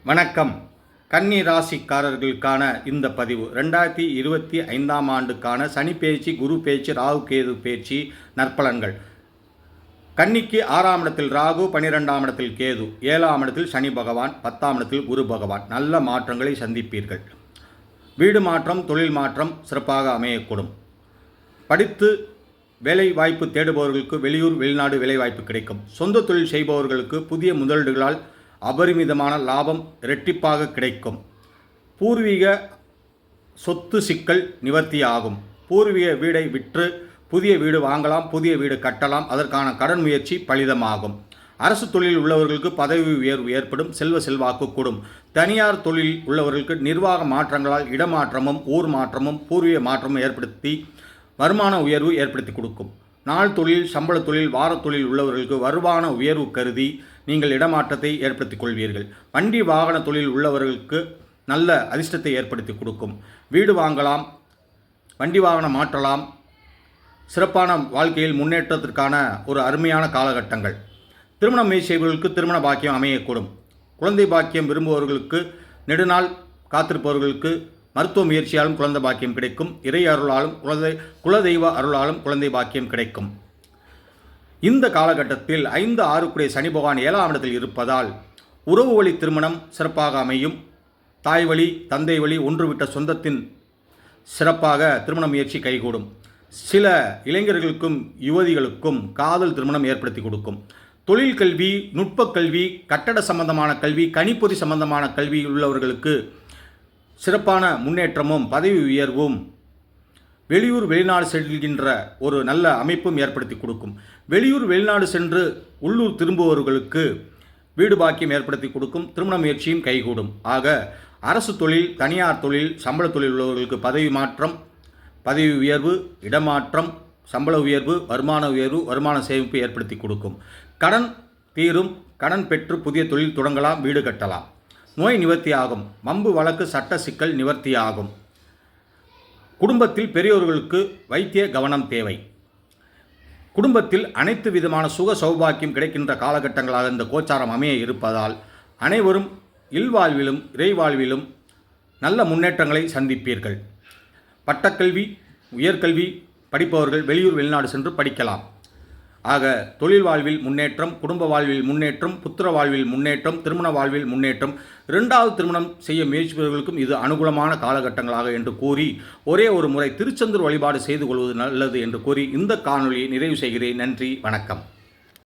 வணக்கம். கன்னி ராசிக்காரர்களுக்கான இந்த பதிவு 2025ஆம் ஆண்டுக்கான சனி பேச்சு, குரு பேச்சு, ராகு கேது பேச்சு நற்பலன்கள். கன்னிக்கு 6ஆம் இடத்தில் ராகு, 12ஆம் இடத்தில் கேது, 7ஆம் இடத்தில் சனி பகவான், 10ஆம் இடத்தில் குரு பகவான். நல்ல மாற்றங்களை சந்திப்பீர்கள். வீடு மாற்றம், தொழில் மாற்றம் சிறப்பாக அமையக்கூடும். படித்து வேலை வாய்ப்பு தேடுபவர்களுக்கு வெளியூர் வெளிநாடு வேலை வாய்ப்பு கிடைக்கும். சொந்த தொழில் செய்பவர்களுக்கு புதிய முதலீடுகளால் அபரிமிதமான லாபம் இரட்டிப்பாக கிடைக்கும். பூர்வீக சொத்து சிக்கல் நிவர்த்தியாகும். பூர்வீக வீடை விற்று புதிய வீடு வாங்கலாம், புதிய வீடு கட்டலாம். அதற்கான கடன் முயற்சி பலிதமாகும். அரசு தொழில் உள்ளவர்களுக்கு பதவி உயர்வு ஏற்படும். செல்வாக்கு கூடும். தனியார் தொழில் உள்ளவர்களுக்கு நிர்வாக மாற்றங்களால் இடமாற்றமும் ஊர் மாற்றமும் பூர்வீக மாற்றமும் ஏற்படுத்தி வருமான உயர்வு ஏற்படுத்தி கொடுக்கும். நாள் தொழில், சம்பள தொழில், வார தொழில் உள்ளவர்களுக்கு வருமான உயர்வு கருதி நீங்கள் இடமாற்றத்தை ஏற்படுத்திக் கொள்வீர்கள். வண்டி வாகன தொழில் உள்ளவர்களுக்கு நல்ல அதிர்ஷ்டத்தை ஏற்படுத்தி கொடுக்கும். வீடு வாங்கலாம், வண்டி வாகனம் மாற்றலாம். சிறப்பான வாழ்க்கையில் முன்னேற்றத்திற்கான ஒரு அருமையான காலகட்டங்கள். திருமணம் செய்பவர்களுக்கு திருமண பாக்கியம் அமையக்கூடும். குழந்தை பாக்கியம் விரும்புபவர்களுக்கு, நெடுநாள் காத்திருப்பவர்களுக்கு மருத்துவ முயற்சியாலும் குழந்தை பாக்கியம் கிடைக்கும். இறை அருளாலும் குலதெய்வ அருளாலும் குழந்தை பாக்கியம் கிடைக்கும். இந்த காலகட்டத்தில் 5-6 சனி பகவான் 7ஆம் இடத்தில் இருப்பதால் உறவு வழி திருமணம் சிறப்பாக அமையும். தாய் வழி, தந்தை வழி, ஒன்றுவிட்ட சொந்தத்தின் சிறப்பாக திருமண முயற்சி கைகூடும். சில இளைஞர்களுக்கும் யுவதிகளுக்கும் காதல் திருமணம் ஏற்படுத்தி கொடுக்கும். தொழில் கல்வி, நுட்பக் கல்வி, கட்டட சம்பந்தமான கல்வி, கணிப்பொறி சம்பந்தமான கல்வி உள்ளவர்களுக்கு சிறப்பான முன்னேற்றமும் பதவி உயர்வும், வெளியூர் வெளிநாடு செல்கின்ற ஒரு நல்ல அமைப்பும் ஏற்படுத்தி கொடுக்கும். வெளியூர் வெளிநாடு சென்று உள்ளூர் திரும்புபவர்களுக்கு வீடு பாக்கியம் ஏற்படுத்தி கொடுக்கும். திருமண முயற்சியும் கைகூடும். ஆக அரசு தொழில், தனியார் தொழில், சம்பள தொழில் உள்ளவர்களுக்கு பதவி மாற்றம், பதவி உயர்வு, இடமாற்றம், சம்பள உயர்வு, வருமான உயர்வு, வருமான சேமிப்பு ஏற்படுத்தி கொடுக்கும். கடன் தீரும். கடன் பெற்று புதிய தொழில் தொடங்கலாம், வீடு கட்டலாம். நோய் நிவர்த்தியாகும். வம்பு வழக்கு சட்ட சிக்கல் நிவர்த்தியாகும். குடும்பத்தில் பெரியோர்களுக்கு வைத்திய கவனம் தேவை. குடும்பத்தில் அனைத்து விதமான சுக சௌபாக்கியம் கிடைக்கின்ற காலகட்டங்களாக இந்த கோச்சாரம் அமைய இருப்பதால் அனைவரும் இல்வாழ்விலும் இறைவாழ்விலும் நல்ல முன்னேற்றங்களை சந்திப்பீர்கள். பட்டக்கல்வி, உயர்கல்வி படிப்பவர்கள் வெளியூர் வெளிநாடு சென்று படிக்கலாம். ஆக தொழில் வாழ்வில் முன்னேற்றம், குடும்ப வாழ்வில் முன்னேற்றம், புத்திர வாழ்வில் முன்னேற்றம், திருமண வாழ்வில் முன்னேற்றம். 2வது திருமணம் செய்ய முயற்சிப்பவர்களுக்கும் இது அனுகூலமான காலகட்டங்களாக என்று கூறி ஒரே ஒரு முறை திருச்செந்தூர் வழிபாடு செய்து கொள்வது நல்லது என்று கூறி இந்த காணொலியை நிறைவு செய்கிறேன். நன்றி, வணக்கம்.